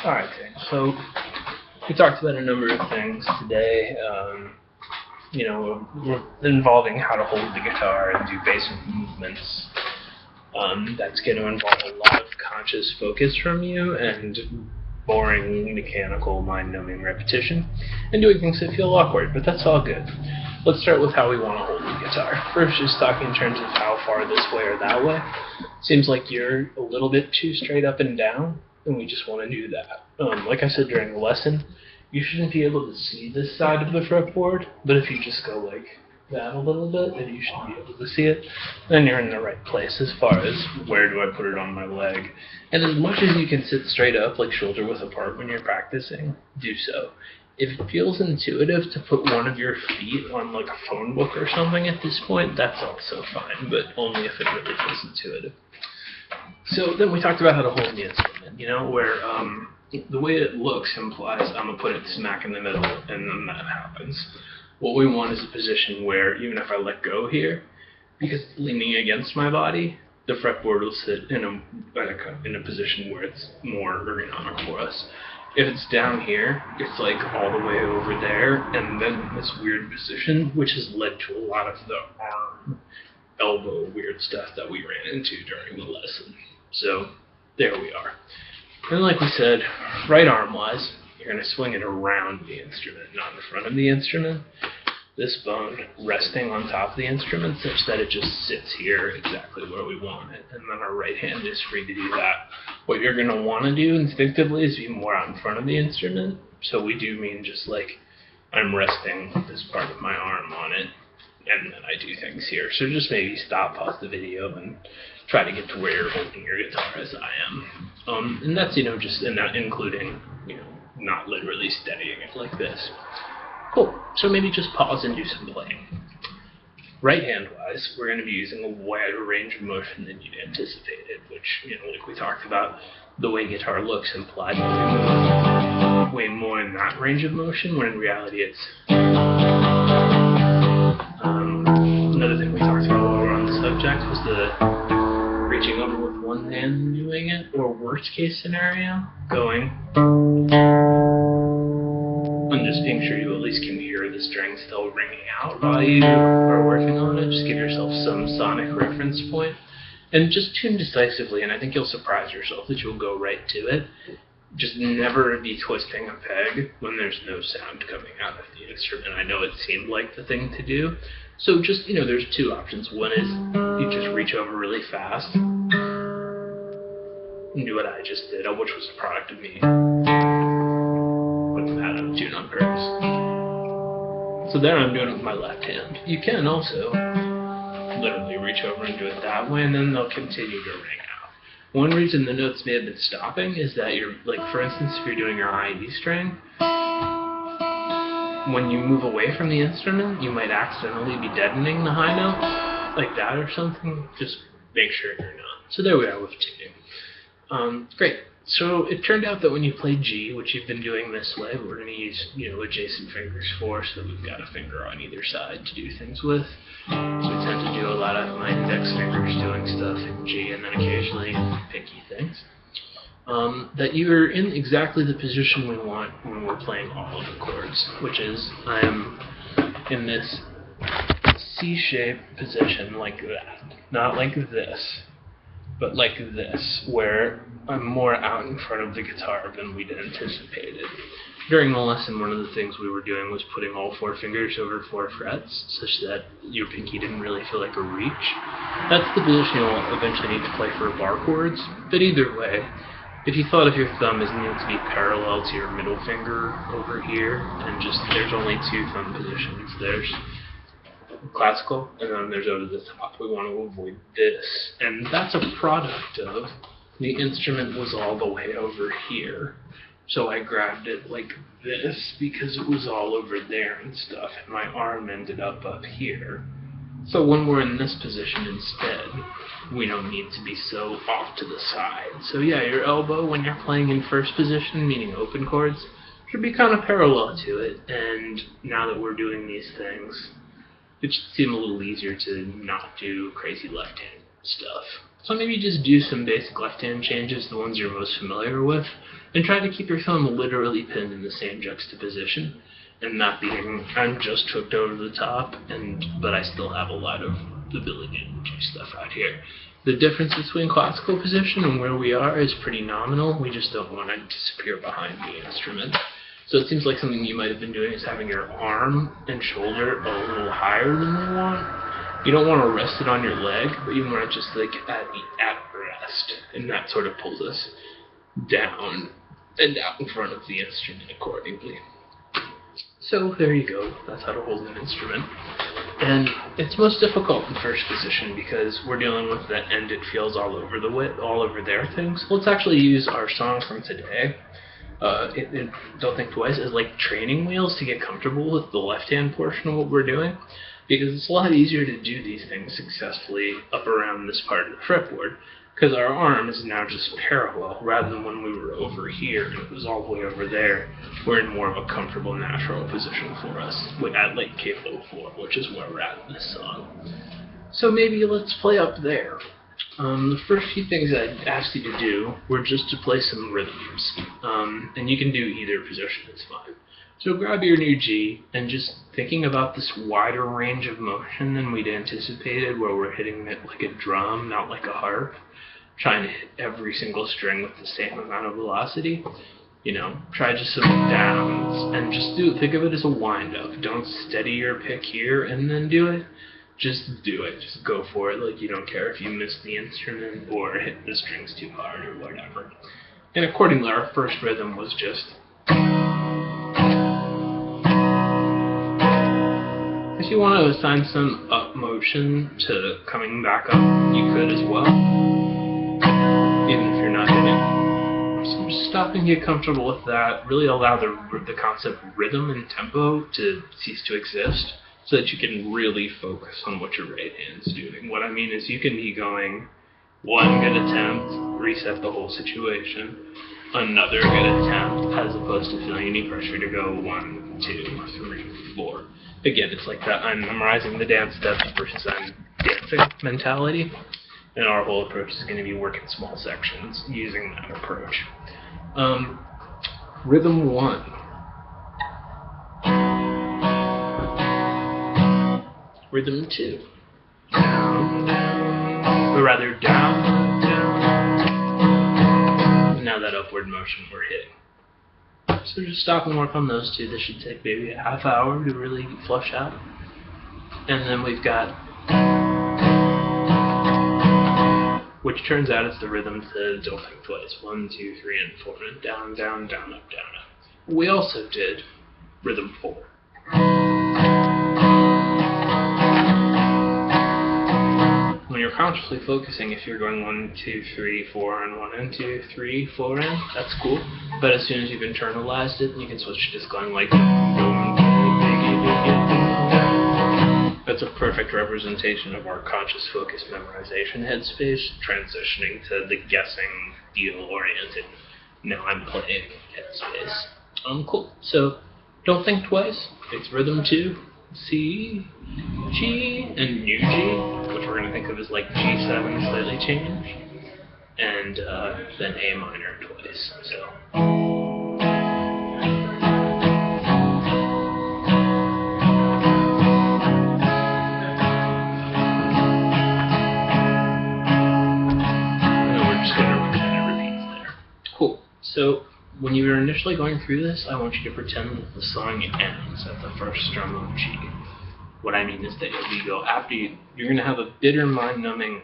Alright, so we talked about a number of things today, involving how to hold the guitar and do basic movements. That's going to involve a lot of conscious focus from you and boring, mechanical, mind-numbing repetition, and doing things that feel awkward, but that's all good. Let's start with how we want to hold the guitar. First, just talking in terms of how far this way or that way. Seems like you're a little bit too straight up and down, and we just want to do that. Like I said during the lesson, you shouldn't be able to see this side of the fretboard, but if you just go like that a little bit, then you should be able to see it. Then you're in the right place as far as where do I put it on my leg. And as much as you can sit straight up, like shoulder width apart when you're practicing, do so. If it feels intuitive to put one of your feet on like a phone book or something at this point, that's also fine, but only if it really feels intuitive. So then we talked about how to hold the instrument, where the way it looks implies I'm going to put it smack in the middle, and then that happens. What we want is a position where even if I let go here, because it's leaning against my body, the fretboard will sit in a position where it's more ergonomic for us. If it's down here, it's like all the way over there, and then this weird position, which has led to a lot of the arm, elbow weird stuff that we ran into during the lesson. So there we are. And like we said, right arm wise, you're going to swing it around the instrument, not in front of the instrument. This bone resting on top of the instrument such that it just sits here exactly where we want it. And then our right hand is free to do that. What you're going to want to do instinctively is be more out in front of the instrument. So we do mean just like I'm resting this part of my arm on it, and then I do things here. So just maybe stop, pause the video, and try to get to where you're holding your guitar as I am. And that's, just including, not literally steadying it like this. Cool. So maybe just pause and do some playing. Right hand wise, we're going to be using a wider range of motion than you'd anticipated, which, like we talked about, the way guitar looks implied that we move way more in that range of motion, when in reality it's another thing we talked about while we were on the subject was the reaching over with one hand and doing it, or worst case scenario, going and just being sure you at least can hear the string still ringing out while you are working on it. Just give yourself some sonic reference point and just tune decisively, and I think you'll surprise yourself that you'll go right to it. Just never be twisting a peg when there's no sound coming out of the instrument. I know it seemed like the thing to do. So just, there's two options. One is you just reach over really fast and do what I just did, which was a product of me putting that on tune on purpose. So there I'm doing it with my left hand. You can also literally reach over and do it that way, and then they'll continue to ring out. One reason the notes may have been stopping is that you're, like, for instance, if you're doing your high E string, when you move away from the instrument, you might accidentally be deadening the high note, like that or something. Just make sure you're not. So there we are with tuning. Great. So it turned out that when you play G, which you've been doing this way, but we're going to use, adjacent fingers for, so we've got a finger on either side to do things with. So we tend to do a lot of my index fingers doing stuff in G, and then occasionally pinky things. That you're in exactly the position we want when we're playing all of the chords, which is I'm in this C-shaped position like that. Not like this, but like this, where I'm more out in front of the guitar than we'd anticipated. During the lesson, one of the things we were doing was putting all 4 fingers over 4 frets, such that your pinky didn't really feel like a reach. That's the position you'll eventually need to play for bar chords, but either way, if you thought of your thumb as needing to be parallel to your middle finger over here, and there's only 2 thumb positions. There's classical, and then there's over the top. We want to avoid this. And that's a product of the instrument was all the way over here. So I grabbed it like this because it was all over there and stuff, and my arm ended up here. So when we're in this position instead, we don't need to be so off to the side. So yeah, your elbow when you're playing in first position, meaning open chords, should be kind of parallel to it. And now that we're doing these things, it should seem a little easier to not do crazy left-hand stuff. So maybe just do some basic left hand changes, the ones you're most familiar with, and try to keep your thumb literally pinned in the same juxtaposition, and not being, I'm just hooked over the top, but I still have a lot of ability to do stuff out here. The difference between classical position and where we are is pretty nominal. We just don't want to disappear behind the instrument. So it seems like something you might have been doing is having your arm and shoulder a little higher than they want. You don't want to rest it on your leg, but you want it just like at rest. And that sort of pulls us down and out in front of the instrument accordingly. So there you go. That's how to hold an instrument. And it's most difficult in first position because we're dealing with the end it feels all over their things. Let's actually use our song from today. Don't Think Twice as like training wheels to get comfortable with the left-hand portion of what we're doing, because it's a lot easier to do these things successfully up around this part of the fretboard, because our arm is now just parallel, rather than when we were over here and it was all the way over there. We're in more of a comfortable, natural position for us, at like capo 4, which is where we're at in this song. So maybe let's play up there. The first few things I asked you to do were just to play some rhythms, and you can do either position, it's fine. So grab your new G, and just thinking about this wider range of motion than we'd anticipated, where we're hitting it like a drum, not like a harp, trying to hit every single string with the same amount of velocity. You know, try just some downs, and just think of it as a wind-up. Don't steady your pick here and then do it. Just do it. Just go for it. Like you don't care if you miss the instrument or hit the strings too hard or whatever. And accordingly, our first rhythm was just. If you want to assign some up motion to coming back up, you could as well. Even if you're not hitting. So just stop and get comfortable with that. Really allow the concept of rhythm and tempo to cease to exist, so that you can really focus on what your right hand's doing. What I mean is you can be going one good attempt, reset the whole situation, another good attempt, as opposed to feeling any pressure to go 1, 2, 3, 4. Again, it's like that I'm memorizing the dance steps versus I'm dancing mentality, and our whole approach is going to be working small sections using that approach. Rhythm 1. Rhythm 2. Down, down, or rather down, down. Now that upward motion we're hitting. So just stop and work on those two. This should take maybe a half hour to really flush out. And then we've got, which turns out it's the rhythm to Don't Think Twice. 1, 2, 3, and 4. And down, down, down, up, down, up. We also did rhythm 4. When you're consciously focusing, if you're going 1, 2, 3, 4, and 1, and 2, 3, 4, and that's cool. But as soon as you've internalized it, you can switch to just going like. That's a perfect representation of our conscious focus memorization headspace, transitioning to the guessing, deal-oriented, now I'm playing headspace. Cool. So, Don't Think Twice. It's rhythm 2. C, G, and new G, which we're going to think of as like G7 slightly changed, and then A minor twice. So. And then we're just going to pretend it repeats there. Cool. So. When you were initially going through this, I want you to pretend that the song ends at the first strum of G. What I mean is that we go after you're going to have a bitter, mind-numbing,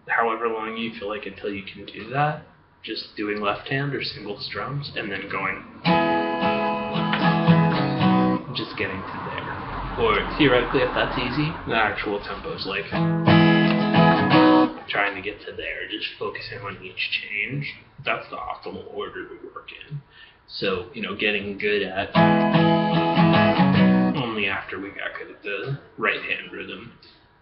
however long you feel like until you can do that, just doing left hand or single strums, and then going, just getting to there. Or theoretically, if that's easy, the actual tempo is like trying to get to there, just focusing on each change. That's the optimal order to work in. So, getting good at only after we got good at the right hand rhythm,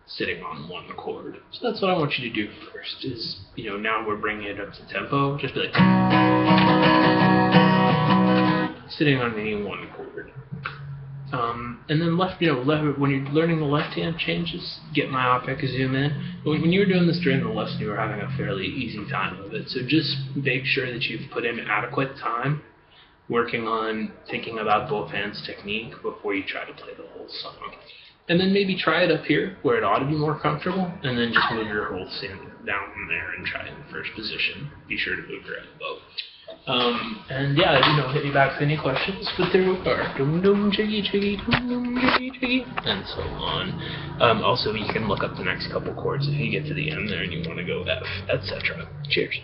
sitting on one chord. So that's what I want you to do first is, now we're bringing it up to tempo, just be like, sitting on any one chord. And then left, when you're learning the left-hand changes, get myopic, zoom in. When you were doing this during the lesson, you were having a fairly easy time of it. So just make sure that you've put in adequate time working on thinking about both hands technique before you try to play the whole song. And then maybe try it up here where it ought to be more comfortable, and then just move your whole stand down there and try in the first position. Be sure to move your elbow. And yeah, hit me back with any questions, but there we are. Dum dum jiggy jiggy, dum dum jiggy jiggy, and so on. Also, you can look up the next couple chords if you get to the end there and you want to go F, etc. Cheers.